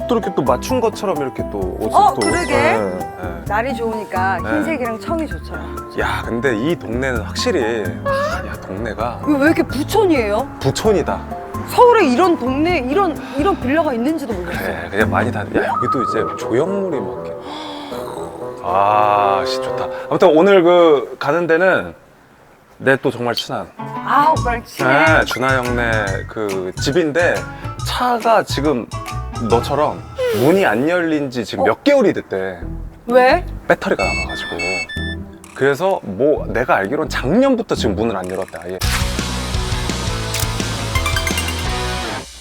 옷도 이렇게 또 맞춘 것처럼 이렇게 또 옷을 또. 그러게. 네. 날이 좋으니까 네. 흰색이랑 청이 좋더라. 야, 근데 이 동네는 확실히 야, 동네가 이거 왜 이렇게 부촌이에요? 부촌이다. 서울에 이런 동네, 이런 빌라가 있는지도 몰랐어요. 그래, 그냥 많이 다. 야, 여기도 이제 조형물이 막 이렇게. 아, 씨 좋다. 아무튼 오늘 그 가는 데는 내 또 정말 친한. 아, 오빠랑 친해. 네, 준하 형네 그 집인데 차가 지금 너처럼 문이 안 열린 지 지금 몇 개월이 됐대. 왜? 배터리가 나가가지고. 그래서 뭐 내가 알기로는 작년부터 지금 문을 안 열었대 아예.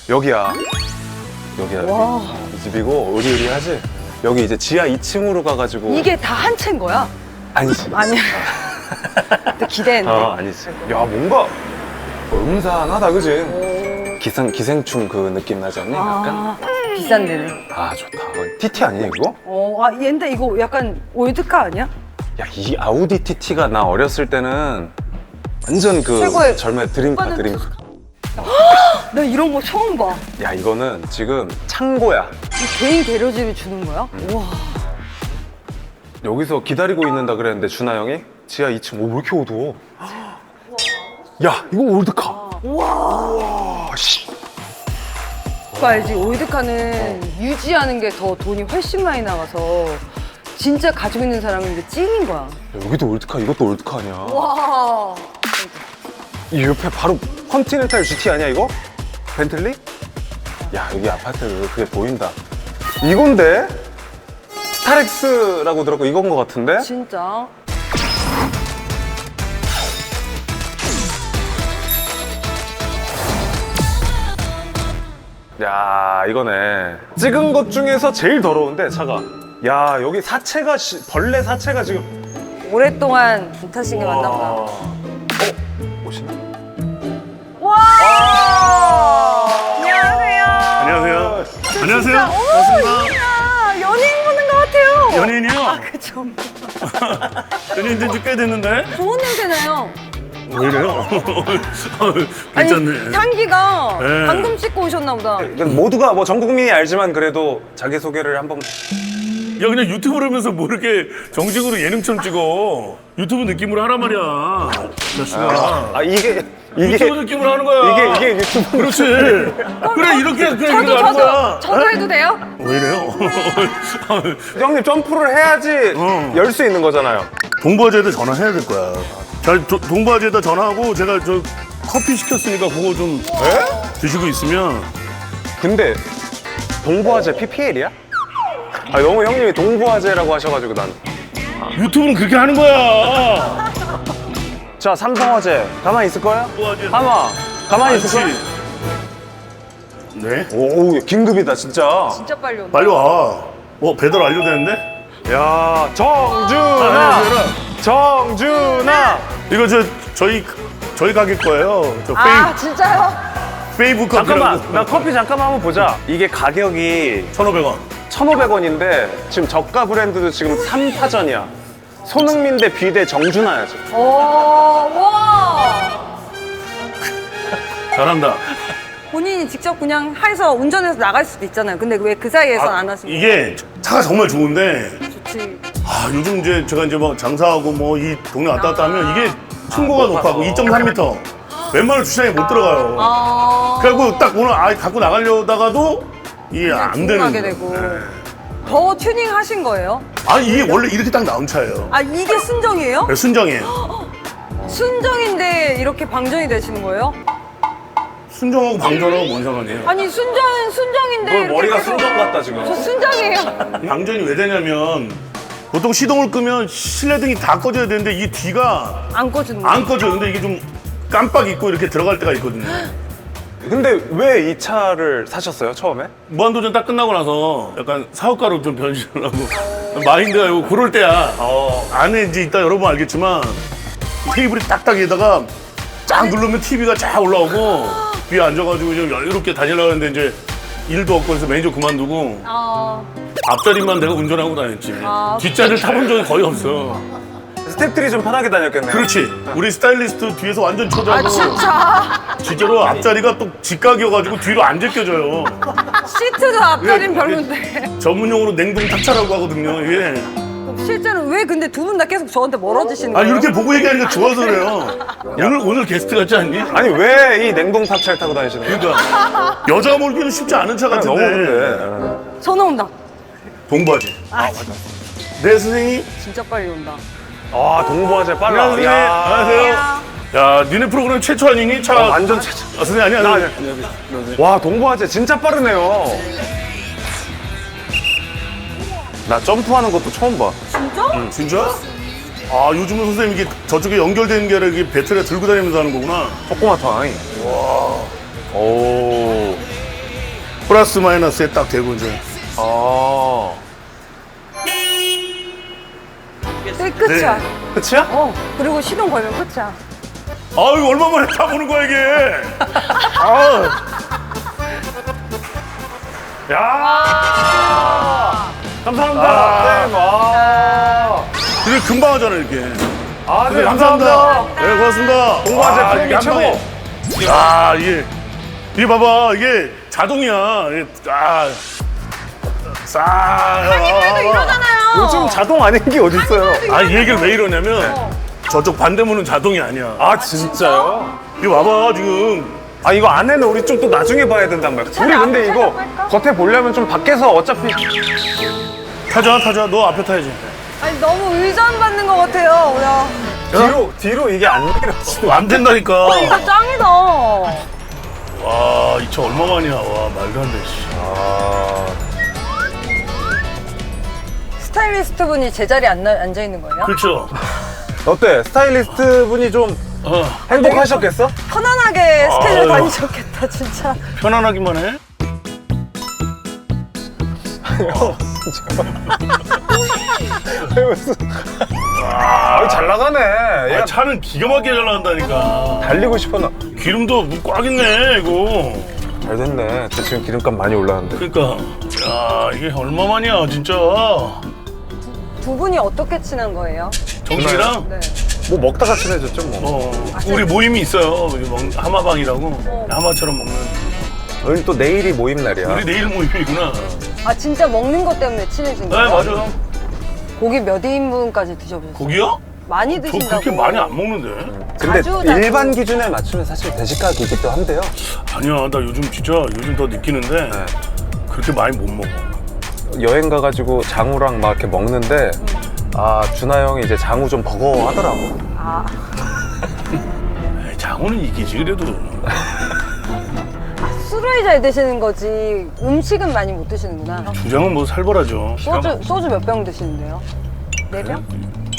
여기야. 여기야. 와. 여기. 이 집이고 으리으리하지? 여기 이제 지하 2층으로 가가지고. 이게 다 한 채인 거야? 아니지. 아니야. 근데 기대했네. 아니지. 야, 뭔가 음산하다, 그지? 기생충 그 느낌 나지 않니? 약간? 아, 비싼 데는. 아, 좋다. TT 아니야, 이거? 얘인데 이거 약간 올드카 아니야? 야, 이 아우디 TT가 나 어렸을 때는 완전 그 최고의- 젊은 드림카, 드림카. 나 이런 거 처음 봐. 야, 이거는 지금 창고야. 이 개인 게러지를 주는 거야? 우와. 여기서 기다리고 있는다 그랬는데, 준하 형이? 지하 2층. 오, 왜 이렇게 어두워? 야, 이거 올드카. 우와, 씨. 오빠 알지? 올드카는 유지하는 게 더 돈이 훨씬 많이 나가서 진짜 가지고 있는 사람은 이게 찐인 거야. 야, 여기도 올드카, 이것도 올드카 아니야? 와. 이 옆에 바로 컨티넨탈 GT 아니야 이거? 벤틀리? 야, 여기 아파트 그게 보인다. 이건데? 스타렉스라고 들었고 이건 거 같은데? 진짜? 야, 이거네. 찍은 것 중에서 제일 더러운데 차가. 야, 여기 사체가 벌레 사체가 지금. 오랫동안 못 타신 게 맞나 보다. 오시나? 와! 안녕하세요. 안녕하세요. 안녕하세요. 반갑습니다. 연예인 보는 것 같아요. 연예인이요? 그쵸. 연예인 된 지 꽤 됐는데? 좋은 냄새 나요. 왜 이래요? 아니, 괜찮네. 향기가 네. 방금 씻고 오셨나 보다. 모두가 뭐 전 국민이 알지만 그래도 자기소개를 한번. 야, 그냥 유튜브를 하면서 뭐 이렇게 정식으로 예능처럼 찍어. 유튜브 느낌으로 하란 말이야. 자식아. 이게 유튜브 느낌으로 하는 거야. 이게 유튜브. 그렇지. 그래, 이렇게 하는 거야. 저도 해도 돼요? 왜 이래요? 형님 점프를 해야지 열 수 있는 거잖아요. 동부화재에다 전화해야 될 거야. 동부화재에다 전화하고 제가 저 커피 시켰으니까 그거 좀 드시고 있으면. 근데 동부화재 PPL이야? 아, 너무 형님이 동부화재라고 하셔가지고 난. 유튜브는 그렇게 하는 거야. 자, 삼성화재 가만히 있을 거야? 동부화재. 하마 가만히 있을 거야? 많지. 네? 오, 긴급이다 진짜. 진짜 빨리 온다. 빨리 와. 배달 완료되는데? 야, 정준아, 정준아. 이거 저희 가게 거예요. 저 아, 진짜요? 페이북 잠깐만, 커피라고. 나 커피 잠깐만 한번 보자. 이게 가격이 1,500원. 1,500원인데 지금 저가 브랜드도 지금 3파전이야. 손흥민 대 비대 정준하야 지금. 와. 잘한다. 본인이 직접 그냥 해서 운전해서 나갈 수도 있잖아요. 근데 왜 그 사이에서 안 하시는 거예요? 이게 차가 정말 좋은데 좋지. 요즘 이제 제가 이제 막 장사하고 뭐 이 동네 왔다 갔다 하면 이게 층고가 높아고 2.3m. 웬만한 주차장에 못 들어가요. 그래갖고 딱 오늘 갖고 나가려다가도 이게 안 되는 궁금하게 거예요. 되고. 네. 더 튜닝 하신 거예요? 이게 원래 이렇게 딱 나온 차예요. 이게 순정이에요? 네, 순정이에요. 순정인데 이렇게 방전이 되시는 거예요? 순정하고 방전하고 뭔 상관이에요? 아니 순정인데 이렇게 머리가 계속- 순정 같다 지금. 저 순정이에요. 방전이 왜 되냐면 보통 시동을 끄면 실내등이 다 꺼져야 되는데 이 뒤가 안 꺼지는 거예요? 안 꺼져요. 근데 이게 좀 깜빡 잊고 이렇게 들어갈 때가 있거든요. 근데 왜 이 차를 사셨어요 처음에? 무한도전 딱 끝나고 나서 약간 사업가로 좀 변신을 하고 마인드가 이거 그럴 때야. 안에 이제 이따 여러분 알겠지만 테이블이 딱딱에다가 쫙 누르면 TV가 쫙 올라오고 위에 앉아가지고 좀 여유롭게 다니려고 했는데 이제 일도 없고 해서 매니저 그만두고 앞자리만 내가 운전하고 다녔지. 뒷자리를 타본 적이 거의 없어. 스태프들이 좀 편하게 다녔겠네요. 그렇지. 우리 스타일리스트 뒤에서 완전 쳐다보고 진짜? 진짜로 앞자리가 또 직각이어가지고 뒤로 안 제껴져요. 시트도 앞자리는 별론데. 전문용어로 냉동 탁차라고 하거든요. 이게. 실제로 왜 근데 두 분 다 계속 저한테 멀어지시는 아 거예요? 이렇게 보고 얘기하니까 좋아서 그래요. 오늘 게스트 같지 않니? 아니 왜 이 냉동 탑차를 타고 다니시는 거예요? 그러니까 여자가 몰기는 쉽지 않은 차 같은데. 너무 근데. 전화 온다. 동바지. 네 선생님. 진짜 빨리 온다. 아 동부화재 빨라. 안녕하세요. 야. 안녕하세요. 야, 니네 프로그램 최초 아니니? 차. 완전 최초. 아, 선생님 아니야. 나 아니야. 와 동부화재 진짜 빠르네요. 나 점프하는 것도 처음 봐. 진짜? 아, 요즘은 선생님 이게 저쪽에 연결되는 게 아니라 이게 배터리가 들고 다니면서 하는 거구나. 조그맣다. 와. 오. 플러스 마이너스에 딱 되고 이제. 아. 그게 끝이야. 네. 끝이야? 그리고 시동 걸면 끝이야. 아유, 얼마만에 타보는 거야, 이게. 아우. 야. 감사합니다. 아. 네, 와. 이게 금방 하잖아, 이렇게. 아, 네, 네, 감사합니다. 네, 고맙습니다. 동부화재 와, 프로기 이게 한 최고. 방에. 야, 이게 봐봐. 이게 자동이야. 이게 그래도 이러잖아요. 요즘 자동 아닌 게 어딨어요? 아, 이 얘기를 왜 이러냐면 저쪽 반대문은 자동이 아니야. 아, 진짜요? 이거 봐봐, 지금. 아, 이거 안에는 우리 좀 또 나중에 봐야 된단 말이야. 우리 근데 이거 겉에 보려면 좀 밖에서 어차피. 타자. 너 앞에 타야지. 아니 너무 의존받는 것 같아요. 야. 뒤로 이게 안 내려. 안 된다니까. 이거 짱이다. 와, 이 차 얼마만이야. 와, 말도 안 돼, 씨. 아. 스타일리스트 분이 제자리에 앉아 있는 거예요? 그렇죠. 어때? 스타일리스트 분이 좀 어, 행복하셨겠어? 편안하게 스케줄 아유. 다니셨겠다 진짜. 편안하기만 해. 아, 잘 나가네. 얘가 아, 차는 기가 막히게 잘 나간다니까. 달리고 싶었나? 기름도 꽉 있네, 이거. 잘 됐네. 저 지금 기름값 많이 올랐는데. 그러니까. 야, 이게 얼마만이야, 진짜. 두 분이 어떻게 친한 거예요? 정식이랑? 네. 뭐 먹다가 친해졌죠, 뭐. 우리 모임이 있어요. 우리 하마방이라고. 하마처럼 먹는. 오늘 또 내일이 모임 날이야. 우리 내일 모임이구나. 아 진짜 먹는 것 때문에 친해진 네, 거예요? 맞아. 고기 몇 인분까지 드셔보셨어요? 고기요? 많이 저 드신다고. 그렇게 많이 안 먹는데. 근데 자주. 일반 기준에 맞추면 사실 대식가이기도 한데요. 아니야, 나 요즘 더 느끼는데 네. 그렇게 많이 못 먹어. 여행 가가지고 장우랑 막 이렇게 먹는데 아 준하 형이 이제 장우 좀 버거워하더라고. 아 에이, 장어는 이기지 그래도. 술을 잘 드시는 거지 음식은 많이 못 드시는구나. 주장은 뭐 살벌하죠. 소주 몇 병 드시는데요? 4병?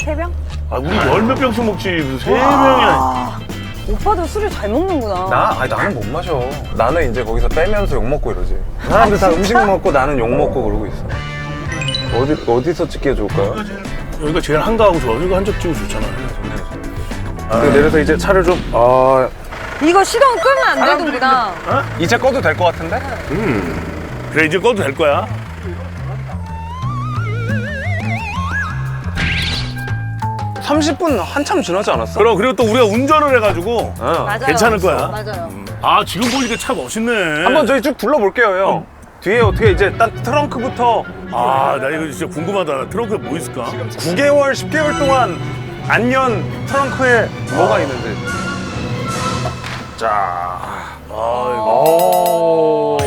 3병? 아, 우리 열 몇 병씩 먹지 무슨 세 명이야. 오빠도 술을 잘 먹는구나. 나는 못 마셔. 나는 이제 거기서 빼면서 욕 먹고 이러지. 사람들 다 음식 먹고 나는 욕 먹고 그러고 있어. 어디서 찍기가 좋을까요? 여기가 제일 한가하고 좋아. 여기가 한 적 찍고 좋잖아. 내려서 이제 차를 좀 이거 시동 끄면 안 되는구나. 이제 꺼도 될 것 같은데? 그래 이제 꺼도 될 거야. 30분 한참 지나지 않았어? 그리고 또 우리가 운전을 해가지고 맞아요. 괜찮을 거야. 맞아요. 아, 지금 보니까 차 멋있네. 한번 저희 쭉 둘러볼게요, 형. 뒤에 어떻게 이제 딱 트렁크부터 아, 나 이거 진짜 궁금하다. 트렁크에 뭐 있을까? 9개월, 10개월 동안 안 연 트렁크에 뭐가 있는지. 오.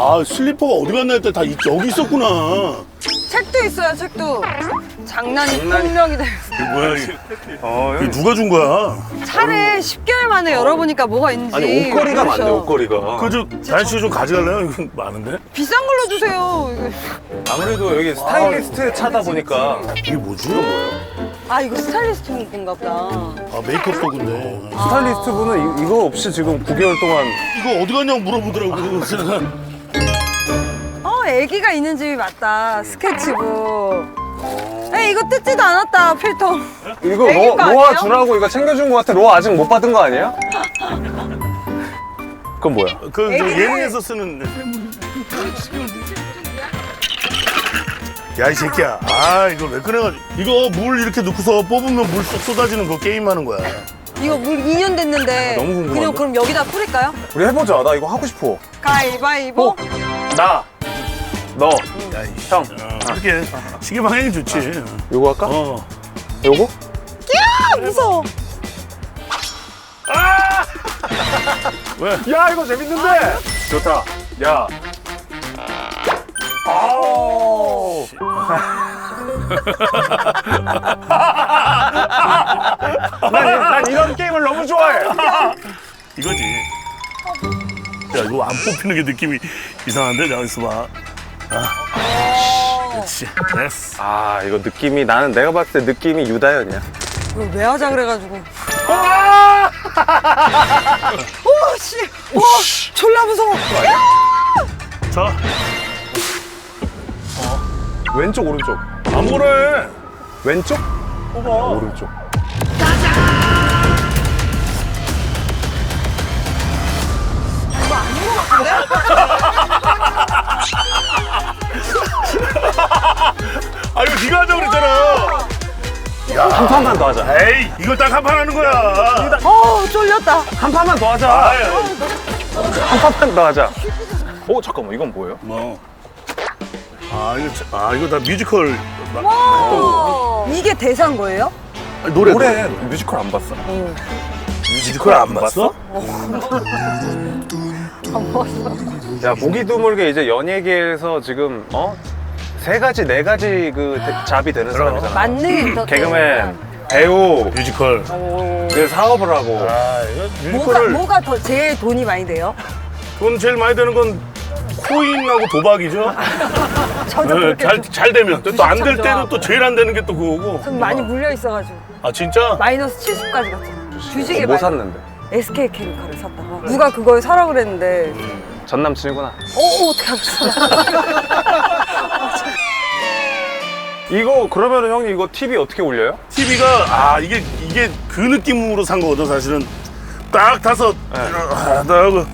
아, 슬리퍼가 어디 갔나 했더니 다 여기 있었구나. 책도 있어요, 책도. 장난이 폭력이 돼서. 이게 뭐야, 이게. 형. 이게 누가 준 거야? 차를 10개월 만에 열어보니까 뭐가 있는지. 아니, 옷걸이가 모르셔. 많네, 옷걸이가. 그저 다현 씨 좀 가져갈래요? 이건 많은데? 비싼 걸로 주세요. 이거. 아무래도 여기 스타일리스트 차다 보니까. 이게 뭐지? 이거 뭐야? 아, 이거 스타일리스트 분인가 보다. 아, 메이크업 도구인데. 스타일리스트 분은 이거 없이 지금 9개월 동안. 이거 어디 갔냐고 물어보더라고. 그래서 애기가 있는 집이 맞다. 스케치북. 에이, 이거 뜯지도 않았다, 필터. 이거 애기 거 로아 아니에요? 주라고 이거 챙겨준 것 같아. 로아 아직 못 받은 거 아니야? 그건 뭐야? 저 애기들. 예능에서 쓰는. 야, 이 새끼야. 아, 이걸 왜 꺼내가지고. 이거 물 이렇게 넣고서 뽑으면 물 쏙 쏟아지는 거 게임하는 거야. 이거 물 2년 됐는데 너무 궁금한데? 그냥 그럼 여기다 뿌릴까요? 우리 해보자. 나 이거 하고 싶어. 가위바위보. 나, 너, 야, 이씨. 형. 그렇게 시계 방향이 좋지. 요거 할까? 어. 요거? 무서워. 왜? 야, 이거 재밌는데? 좋다. 야. 아우. 난 이런 게임을 너무 좋아해. 이거지. 야, 이거 안 뽑히는 게 느낌이 이상한데? 자, 있어봐. 그렇지. 됐어. 아, 이거 느낌이, 나는 내가 봤을 때 느낌이 유다현이야. 이거 왜 하자 그래가지고. 오, 씨. 오, 졸라 무서워. 자, 왼쪽, 오른쪽. 아무래. 왼쪽? 뽑아. 오른쪽. 아, 이거 네가 하자고 그랬잖아. 한 판만 더 하자. 에이, 이걸 딱 한 판 하는 거야. 쫄렸다. 한 판만 더 하자. 아이, 한 판만 더 하자. 오, 잠깐만. 이건 뭐예요? 뭐. 이거 다 뮤지컬. 이게 대사인 거예요? 노래. 뮤지컬 안 봤어? 뮤지컬 안 봤어? 야, 보기 드물게 이제 연예계에서 지금, 세 가지, 네 가지 그 잡이 되는 사람이잖아. 만능 엔터테인먼트. 개그맨, 배우, 뮤지컬. 그 사업을 하고. 아, 이거 뮤지컬을 뭐가 더 제일 돈이 많이 돼요? 돈 제일 많이 되는 건 코인하고 도박이죠. 저도 그렇게 잘 되면 또 안 될 주식 때는 참 또 제일 안 되는 게 또 그거고. 좀 많이 물려 있어가지고 아, 진짜? 마이너스 70까지 갔잖아. 주식에 뭐 많이- 샀는데? SK 케미칼을 샀다가 누가 그걸 사라 그랬는데 전 남친이구나. 어떻게 알았어? 이거 그러면은 형님 이거 TV 어떻게 올려요? TV가 이게 그 느낌으로 산 거거든 사실은. 딱 타서 하고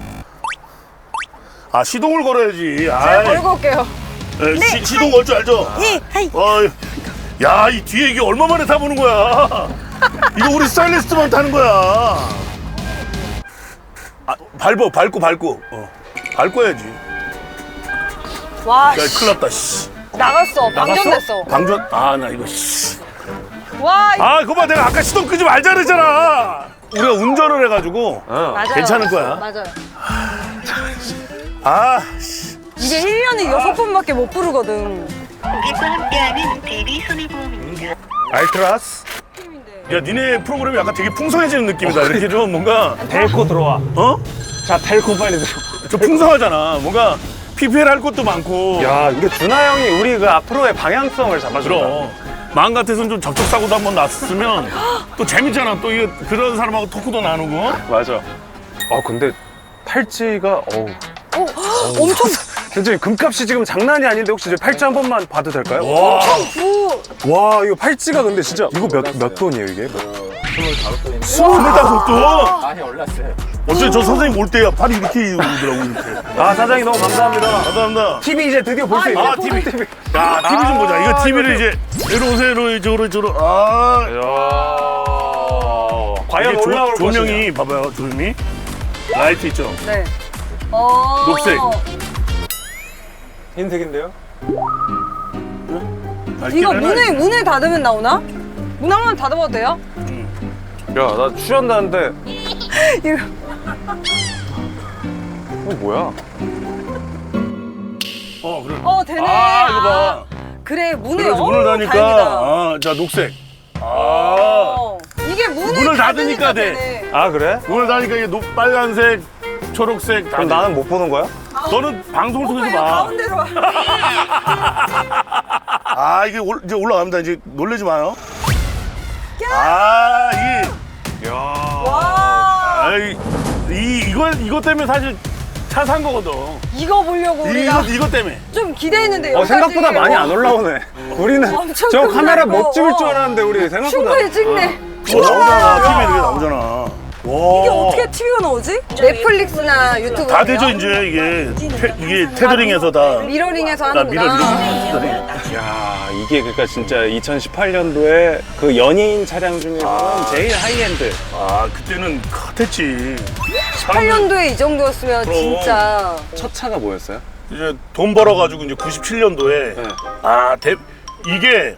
시동을 걸어야지. 제가 걸고 올게요. 시동 걸 줄 알죠? 예, 하이. 야, 이 뒤에 이게 얼마 만에 타보는 거야. 이거 우리 스타일리스트만 타는 거야. 밟고. 밟고 해야지. 와, 야, 큰일 났다, 씨. 나갔어. 방전됐어. 방전? 나 이거, 씨. 와, 그거 봐, 내가 아까 시동 끄지 말자 그랬잖아. 우리가 운전을 해가지고. 맞아요. 괜찮을 거야. 맞아요. 씨. 이게 1년에 6번밖에 못 부르거든. 고객과 함께하는 대리 손해보험입니다. 알트라스? 야, 니네 프로그램이 약간 되게 풍성해지는 느낌이다. 이렇게 좀 뭔가, 델코 들어와. 자, 델코 빨리 들어와. 좀 풍성하잖아. 뭔가 PPL 할 것도 많고. 야, 이게 준하 형이 우리 그 앞으로의 방향성을 잡아준다. 그럼. 마음 같아서는 좀 접촉사고도 한번 났으면 또 재밌잖아. 또 이게 그런 사람하고 토크도 나누고. 맞아. 근데 팔찌가 엄청 진짜 금값이 지금 장난이 아닌데 혹시 이제 팔찌 한 번만 봐도 될까요? 와. 와, 이거 팔찌가 근데 진짜 이거 몇 돈이에요 이게? 25돈? 많이 올랐어요. 어째 저 선생님 올 때야 팔이 이렇게 오더라고 이렇게. 사장님 너무 감사합니다. 감사합니다. TV 이제 드디어 볼 수 있네. TV. 야, TV 좀 보자. 이거 TV를 이제 이러고 이쪽으로. 과연 이게 올라올 조명이 봐봐요. 조명이 라이트 있죠. 네. 녹색. 흰색인데요? 이거 문을 닫으면 나오나? 문 한 번 닫아봐도 돼요? 야, 나 출연다는데 이거 이거 뭐야? 그래. 되네. 이거 봐. 그래, 문을 그래서 문을 다행이다. 닫으니까 자, 녹색. 이게 문을 닫으니까 돼. 되네. 그래? 문을 닫으니까 이게 빨간색, 초록색 다 그럼 돼. 나는 못 보는 거야? 너는 방송을 통해서 오빠, 봐. 가운데로 와. 이게 이제 올라갑니다. 이제 놀라지 마요. 이게 와. 이거 때문에 사실 차 산 거거든. 이거 보려고 우리가 이거 때문에. 좀 기대했는데 여기까지 생각보다 많이 안 올라오네. 우리는 엄청 저 큰데, 카메라 이거. 못 찍을 줄 알았는데 우리 생각보다. 충분히 찍네. 나오잖아. TV에 이렇게 나오잖아. 와. 이게 어떻게 TV가 나오지? 넷플릭스나 유튜브 다 되죠 이제 이게 테더링에서 다. 미러링에서 나 하는구나. 미러링. 야, 이게 그러니까 진짜 2018년도에 그 연예인 차량 중에서는 제일 하이엔드. 아 그때는 핫했지. 8년도에 이 정도였으면 그럼. 진짜 첫 차가 뭐였어요? 이제 돈 벌어가지고 이제 97년도에 네. 이게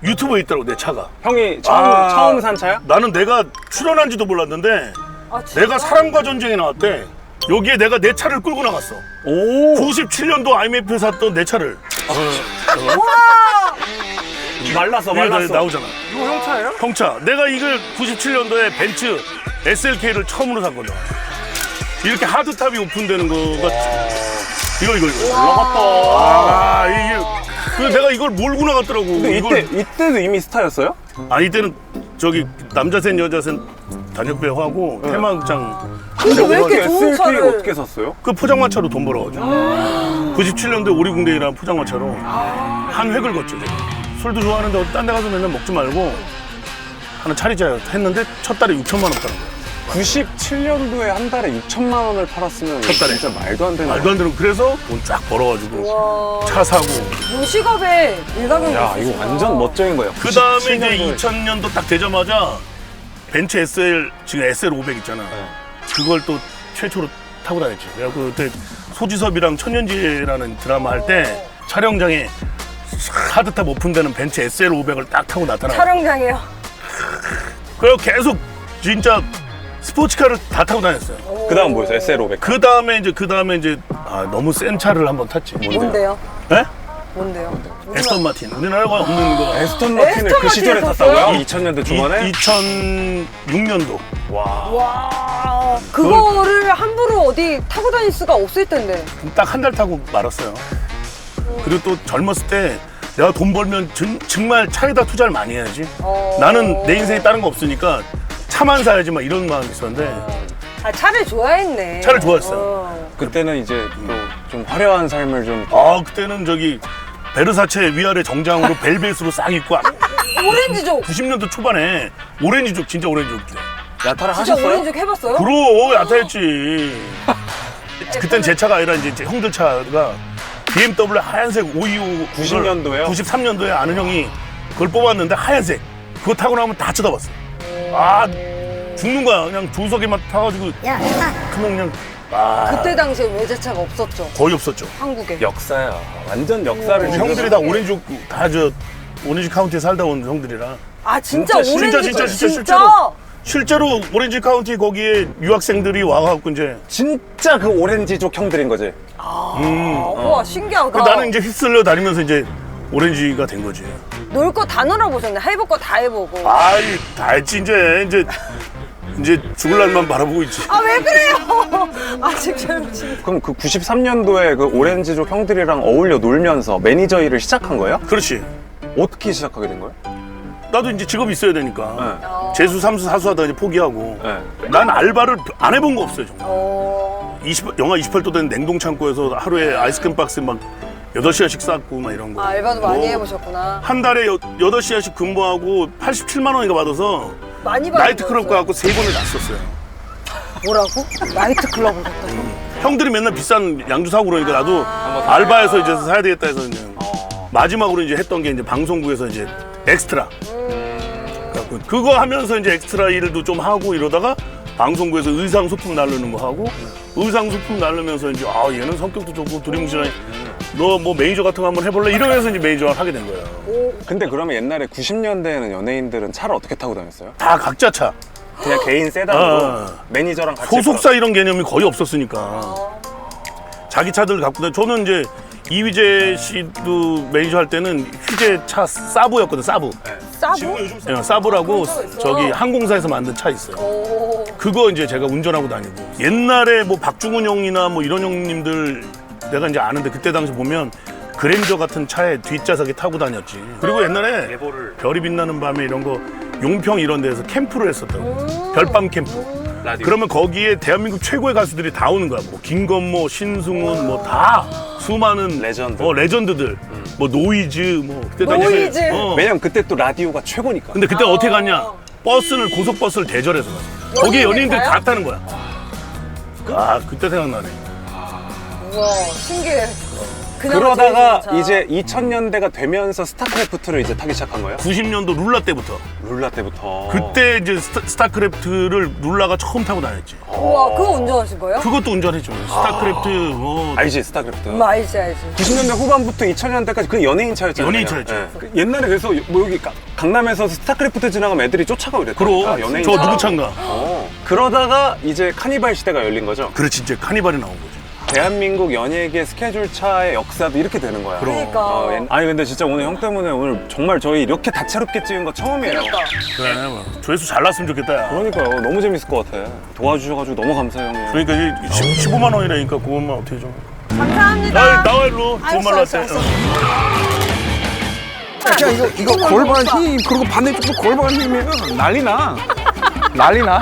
유튜브에 있더라고 내 차가. 형이 아. 처음 산 차야? 나는 내가 출연한지도 몰랐는데 아, 진짜? 내가 사랑과 전쟁에 나왔대. 여기에 내가 내 차를 끌고 나갔어. 오. 97년도 IMF에 샀던 내 차를. 말랐어, 이게 말랐어. 나오잖아. 이거 형 차예요? 형차. 내가 이걸 97년도에 벤츠 SLK를 처음으로 샀거든. 이렇게 하드탑이 오픈되는 거가 이거. 올라갔다. 아 이게 그래서 내가 이걸 몰고 나갔더라고. 근데 이때도 이미 스타였어요? 아 이때는 저기 남자센 여자센 단역배우하고 테마극장 근데 왜 이렇게 좋은 SLK 차를 어떻게 샀어요? 그 포장마차로 돈 벌어가지고 97년도에 오리궁뎅이라는 포장마차로 한 획을 걷죠. 제가. 술도 좋아하는데 딴 데 가서 맨날 먹지 말고 하나 차리자 했는데 첫 달에 6천만 원 팔은 거야. 97년도에 한 달에 6천만 원을 팔았으면 첫 달에. 진짜 말도 안 되는 말도 안 되는 그래서 돈 쫙 벌어가지고 와, 차 사고 무식업에 일가견이 야, 이거 완전 멋쟁인 거예요. 그 다음에 이제 97년도에. 2000년도 딱 되자마자 벤츠 SL 지금 SL 500 있잖아. 그걸 또 최초로 타고 다녔지. 그래갖고 그때 소지섭이랑 천년지라는 드라마 할 때 촬영장에 하드탑 오픈되는 벤츠 SL 500을 딱 타고 나타나. 촬영장이에요. 그래서 계속 진짜 스포츠카를 다 타고 다녔어요. 그 다음 뭐였어요? SL500. 그 다음에 이제 너무 센 차를 한번 탔지. 뭔데요? 네? 뭔데요? 에스턴 마틴. 우리나라가 없는 거. 에스턴 마틴을 에스턴 그 시절에 마틴을 탔다고요? 2000년대 초반에? 2006년도. 와, 그거를 함부로 어디 타고 다닐 수가 없을 텐데. 딱 한 달 타고 말았어요. 그리고 또 젊었을 때 내가 돈 벌면 정말 차에다 투자를 많이 해야지. 나는 내 인생에 다른 거 없으니까 차만 사야지 막 이런 마음이 있었는데 아, 차를 좋아했네. 차를 좋아했어요. 그때는 이제 또 좀 화려한 삶을 좀. 그때는 저기 베르사체 위아래 정장으로 벨벳으로 싹 입고 오렌지족. 90년도 초반에 오렌지족 진짜 오렌지족 때. 야타를 진짜 하셨어요? 오렌지족 해봤어요? 그럼 야타했지. 그땐 제 차가 아니라 이제 형들 차가 BMW 하얀색 525 90년도에요? 93년도에 아는 형이 그걸 뽑았는데 하얀색 그거 타고 나면 다 쳐다봤어. 아 죽는 거야. 그냥 조석에만 타가지고 그냥 그때 당시에 외제차가 없었죠. 거의 없었죠. 한국에. 역사야. 완전 역사를. 우리 지금- 형들이 다 오렌지 오렌지 카운티에 살다 온 형들이라 아, 진짜 진짜, 오렌지족. 진짜 실제로 오렌지 카운티 거기에 유학생들이 와갖고 이제 진짜 그 오렌지족 형들인 거지. 와, 신기하다. 나는 이제 휩쓸려 다니면서 이제 오렌지가 된 거지. 놀 거 다 놀아보셨네. 해볼 거 다 해보고. 아이 다 했지 이제 죽을 날만 바라보고 있지. 아, 왜 그래요? 아직 젊지. 그럼 그 93년도에 그 오렌지족 형들이랑 어울려 놀면서 매니저 일을 시작한 거예요? 그렇지. 어떻게 시작하게 된 거예요? 나도 이제 직업이 있어야 되니까 재수, 삼수, 사수하다 이제 포기하고 네. 난 알바를 안 해본 거 없어요 정말. 어, 영하 28도 된 냉동 창고에서 하루에 아이스크림 박스 막 8시간씩 쌌고 막 이런 거. 아, 알바도 많이 뭐 해보셨구나. 한 달에 8시간씩 근무하고 87만 원인가 받아서 많이 받은 나이트클럽 거였어요. 가고 3번을 났었어요. 뭐라고? 나이트클럽을 갔다고? 형들이 맨날 비싼 양주 사고 그러니까 나도 알바해서 이제 사야 되겠다 해서 이제 마지막으로 이제 했던 게 이제 방송국에서 이제 엑스트라. 그래갖고 그거 하면서 이제 엑스트라 일도 좀 하고 이러다가 방송국에서 의상 소품 나르는 거 하고 의상 소품 나르면서 이제 얘는 성격도 좋고 두리뭉실하니 너 뭐 매니저 같은 거 한번 해볼래? 이러면서 이제 매니저를 하게 된 거예요. 근데 그러면 옛날에 90년대에는 연예인들은 차를 어떻게 타고 다녔어요? 다 각자 차. 그냥 개인 세단으로 아. 매니저랑 같이. 소속사 이런 개념이 거의 없었으니까 자기 차들 갖고 다니. 저는 이제 이휘재 씨도 매니저 할 때는 휴재 차 사부였거든. 사부. 싸부? 예, 사부라고 그런 차가 있어요? 저기 항공사에서 만든 차 있어요. 오, 그거 이제 제가 운전하고 다니고. 옛날에 뭐 박중훈 형이나 뭐 이런 형님들 내가 이제 아는데 그때 당시 보면 그랜저 같은 차에 뒷좌석에 타고 다녔지. 그리고 옛날에 별이 빛나는 밤에 이런 거 용평 이런 데서 캠프를 했었다고. 별밤 캠프. 그러면 거기에 대한민국 최고의 가수들이 다 오는 거야. 뭐 김건모, 신승훈 뭐 다 수많은 레전드. 레전드들. 뭐 노이즈 뭐 그때 당시에 노이즈. 왜냐면 그때 또 라디오가 최고니까. 근데 그때 어떻게 갔냐? 버스를 고속버스를 대절해서 갔어. 거기에 연예인들이 다 타는 거야. 그때 생각나네. 우와, 신기해. 그나마 그러다가 제일 좋은 차. 이제 2000년대가 되면서 스타크래프트를 이제 타기 시작한 거예요? 90년도 룰라 때부터. 룰라 때부터. 그때 이제 스타크래프트를 룰라가 처음 타고 다녔지. 우와, 그거 운전하신 거예요? 그것도 운전했죠. 스타크래프트 뭐 알지, 스타크래프트. 알지. 90년대 후반부터 2000년대까지 그 연예인 차였잖아요. 연예인 차였죠. 그 옛날에 그래서 뭐 여기 강남에서 스타크래프트 지나가면 애들이 쫓아가고 이랬다니까. 그럼 연예인 저 차. 누구 차인가? 그러다가 이제 카니발 시대가 열린 거죠. 그렇지, 이제 카니발이 나온 거지. 대한민국 연예계 스케줄 차의 역사도 이렇게 되는 거야. 그러니까. 아니 근데 진짜 오늘 형 때문에 오늘 정말 저희 이렇게 다채롭게 찍은 거 처음이에요. 그래, 뭐. 조회수 잘 났으면 좋겠다, 야. 그러니까요. 너무 재밌을 것 같아. 도와주셔가지고 너무 감사해요, 형님. 그러니까 이제 15만 원이라니까 그것만 어떻게 좀. 감사합니다. 나와 일로. 좋은 말로 알았어, 할게. 알았어. 이거 골반 힘 그리고 반대쪽도 골반 힘이면 난리 나. 난리 나.